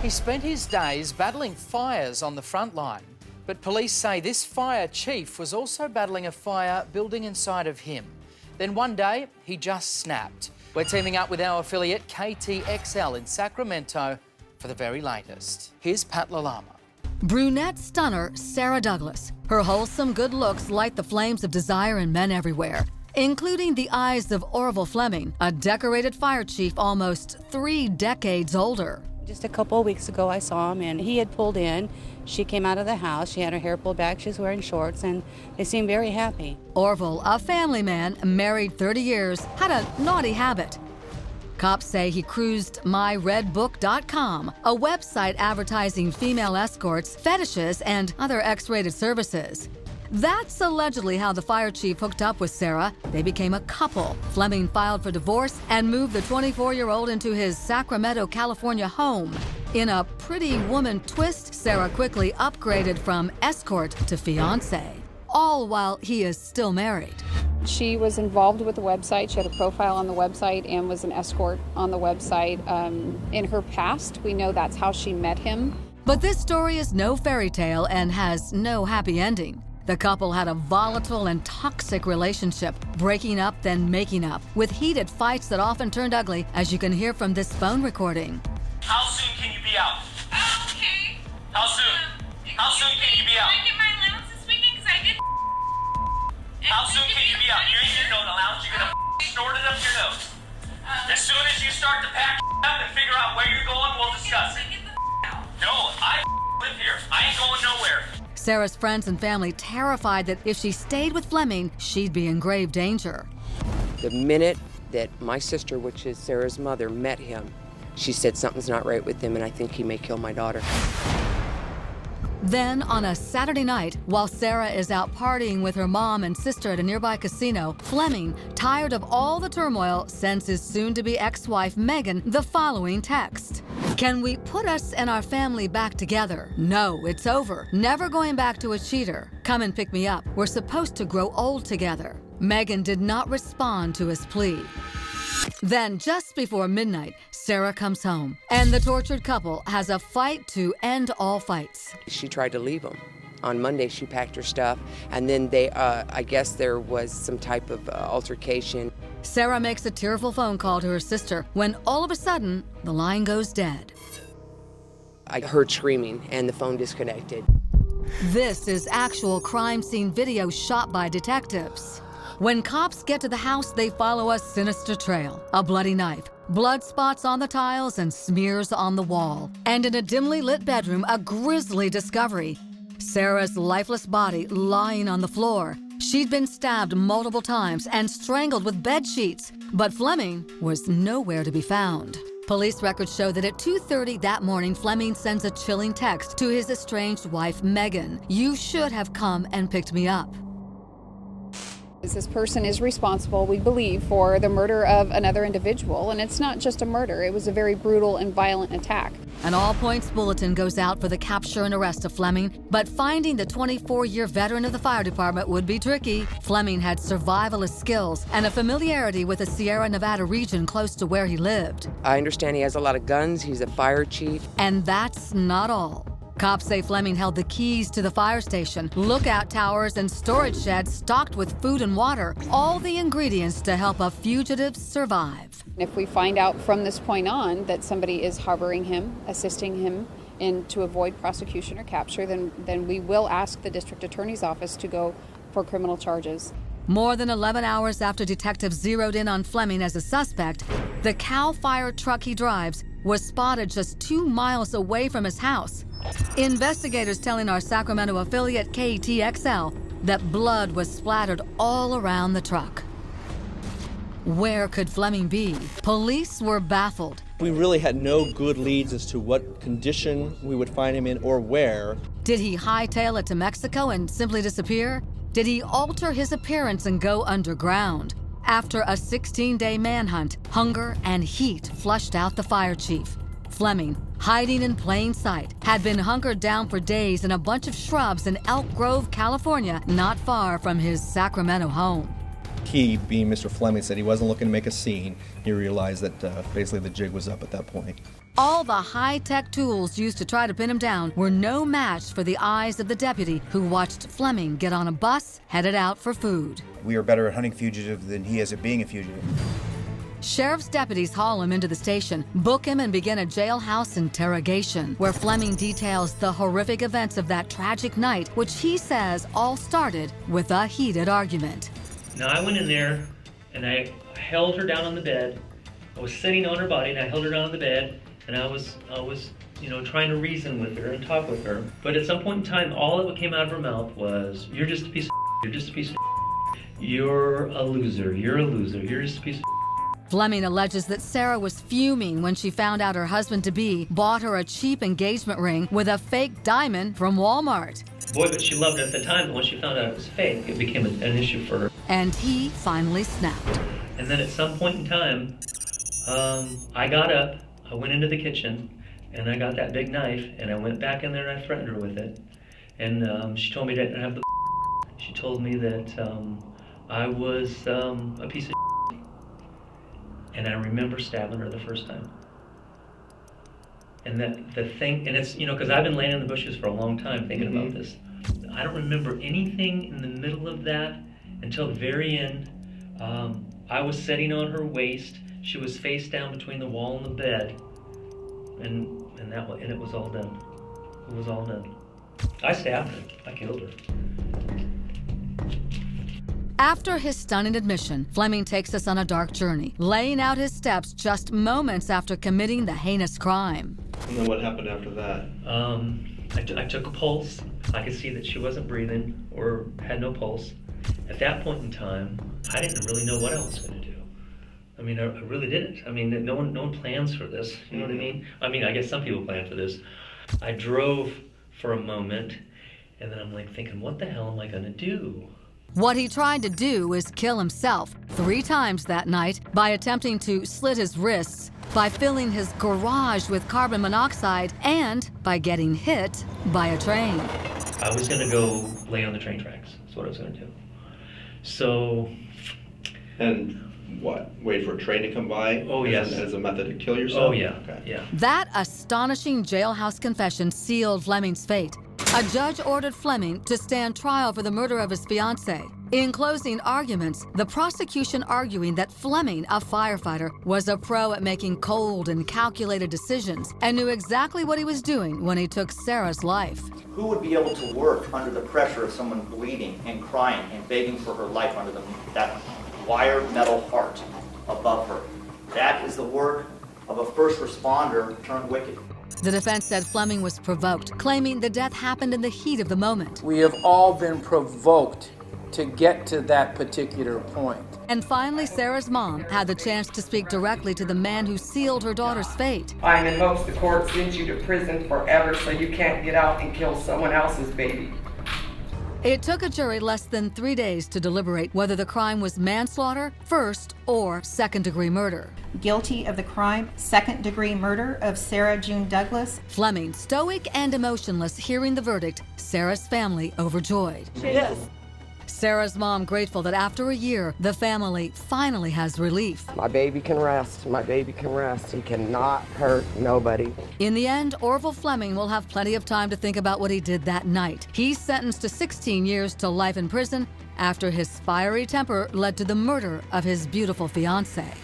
He spent his days battling fires on the front line, but police say this fire chief was also battling a fire building inside of him. Then one day, he just snapped. We're teaming up with our affiliate KTXL in Sacramento for the very latest. Here's Pat Lalama. Brunette stunner Sara Douglas. Her wholesome good looks light the flames of desire in men everywhere, including the eyes of Orville Fleming, a decorated fire chief almost 3 decades older. Just a couple of weeks ago, I saw him, and he had pulled in. She came out of the house. She had her hair pulled back. She was wearing shorts, and they seemed very happy. Orville, a family man, married 30 years, had a naughty habit. Cops say he cruised myredbook.com, a website advertising female escorts, fetishes, and other X-rated services. That's allegedly how the fire chief hooked up with Sara. They became a couple. Fleming filed for divorce and moved the 24-year-old into his Sacramento, California home. In a pretty woman twist, Sara quickly upgraded from escort to fiancée, all while he is still married. She was involved with the website. She had a profile on the website and was an escort on the website. In her past, we know that's how she met him. But this story is no fairy tale and has no happy ending. The couple had a volatile and toxic relationship, breaking up then making up, with heated fights that often turned ugly, as you can hear from this phone recording. How soon can you be out? Okay. How soon? How soon can you be out? Can I get my allowance this weekend? Because I did. How soon can you be out? You ain't getting no allowance. You're gonna snort it up your nose. As soon as you start to pack up and figure out where you're going, we'll discuss it. Get the out. No, I live here. I ain't going nowhere. Sara's friends and family terrified that if she stayed with Fleming, she'd be in grave danger. The minute that my sister, which is Sara's mother, met him, she said something's not right with him, and I think he may kill my daughter. Then, on a Saturday night, while Sara is out partying with her mom and sister at a nearby casino, Fleming, tired of all the turmoil, sends his soon-to-be ex-wife Megan the following text. Can we put us and our family back together? No, it's over. Never going back to a cheater. Come and pick me up. We're supposed to grow old together. Megan did not respond to his plea. Then, just before midnight, Sara comes home, and the tortured couple has a fight to end all fights. She tried to leave him. On Monday, she packed her stuff, and then I guess there was some type of altercation. Sara makes a tearful phone call to her sister when all of a sudden, the line goes dead. I heard screaming, and the phone disconnected. This is actual crime scene video shot by detectives. When cops get to the house, they follow a sinister trail, a bloody knife, blood spots on the tiles and smears on the wall. And in a dimly lit bedroom, a grisly discovery. Sara's lifeless body lying on the floor. She'd been stabbed multiple times and strangled with bed sheets, but Fleming was nowhere to be found. Police records show that at 2:30 that morning, Fleming sends a chilling text to his estranged wife, Megan. You should have come and picked me up. This person is responsible, we believe, for the murder of another individual, and it's not just a murder. It was a very brutal and violent attack. An all-points bulletin goes out for the capture and arrest of Fleming, but finding the 24-year veteran of the fire department would be tricky. Fleming had survivalist skills and a familiarity with the Sierra Nevada region close to where he lived. I understand he has a lot of guns. He's a fire chief. And that's not all. Cops say Fleming held the keys to the fire station, lookout towers, and storage sheds stocked with food and water, all the ingredients to help a fugitive survive. If we find out from this point on that somebody is harboring him, assisting him to avoid prosecution or capture, then we will ask the district attorney's office to go for criminal charges. More than 11 hours after detectives zeroed in on Fleming as a suspect, the Cal fire truck he drives was spotted just 2 miles away from his house. Investigators telling our Sacramento affiliate KTXL that blood was splattered all around the truck. Where could Fleming be? Police were baffled. We really had no good leads as to what condition we would find him in or where. Did he hightail it to Mexico and simply disappear? Did he alter his appearance and go underground? After a 16-day manhunt, hunger and heat flushed out the fire chief. Fleming, hiding in plain sight, had been hunkered down for days in a bunch of shrubs in Elk Grove, California, not far from his Sacramento home. He, being Mr. Fleming, said he wasn't looking to make a scene. He realized that basically the jig was up at that point. All the high-tech tools used to try to pin him down were no match for the eyes of the deputy who watched Fleming get on a bus headed out for food. We are better at hunting fugitives than he is at being a fugitive. Sheriff's deputies haul him into the station, book him, and begin a jailhouse interrogation, where Fleming details the horrific events of that tragic night, which he says all started with a heated argument. Now I went in there and I held her down on the bed. I was sitting on her body and I held her down on the bed, and I was trying to reason with her and talk with her. But at some point in time, all that came out of her mouth was, "You're just a piece of you're just a piece of you're a loser, you're a loser, you're just a piece of." Fleming alleges that Sara was fuming when she found out her husband-to-be bought her a cheap engagement ring with a fake diamond from Wal-Mart. Boy, but she loved it at the time, but when she found out it was fake, it became an issue for her. And he finally snapped. And then at some point in time, I got up, I went into the kitchen, and I got that big knife, and I went back in there and I threatened her with it. And she told me I didn't have the She told me that I was a piece of and I remember stabbing her the first time. And that the thing, and it's, because I've been laying in the bushes for a long time thinking about this. I don't remember anything in the middle of that until the very end. I was sitting on her waist. She was face down between the wall and the bed. And it was all done. It was all done. I stabbed her. I killed her. After his stunning admission, Fleming takes us on a dark journey, laying out his steps just moments after committing the heinous crime. And then what happened after that? I took a pulse. I could see that she wasn't breathing or had no pulse. At that point in time, I didn't really know what I was going to do. I mean, I really didn't. I mean, no one plans for this. You know what I mean? I mean, I guess some people plan for this. I drove for a moment, and then I'm like thinking, what the hell am I going to do? What he tried to do is kill himself 3 times that night by attempting to slit his wrists, by filling his garage with carbon monoxide, and by getting hit by a train. I was going to go lay on the train tracks. That's what I was going to do. So... And what? Wait for a train to come by? Oh, yes. As a method to kill yourself? Oh, yeah. Okay. Yeah. That astonishing jailhouse confession sealed Fleming's fate. A judge ordered Fleming to stand trial for the murder of his fiancée. In closing arguments, the prosecution arguing that Fleming, a firefighter, was a pro at making cold and calculated decisions and knew exactly what he was doing when he took Sara's life. Who would be able to work under the pressure of someone bleeding and crying and begging for her life under that wire metal heart above her? That is the work of a first responder turned wicked. The defense said Fleming was provoked, claiming the death happened in the heat of the moment. We have all been provoked to get to that particular point. And finally, Sara's mom had the chance to speak directly to the man who sealed her daughter's fate. I'm in hopes the court sends you to prison forever so you can't get out and kill someone else's baby. It took a jury less than 3 days to deliberate whether the crime was manslaughter, first, or second-degree murder. Guilty of the crime, second-degree murder of Sarah June Douglas. Fleming, stoic and emotionless, hearing the verdict, Sara's family overjoyed. Yes. Sara's mom grateful that after a year, the family finally has relief. My baby can rest. My baby can rest. He cannot hurt nobody. In the end, Orville Fleming will have plenty of time to think about what he did that night. He's sentenced to 16 years to life in prison after his fiery temper led to the murder of his beautiful fiancée.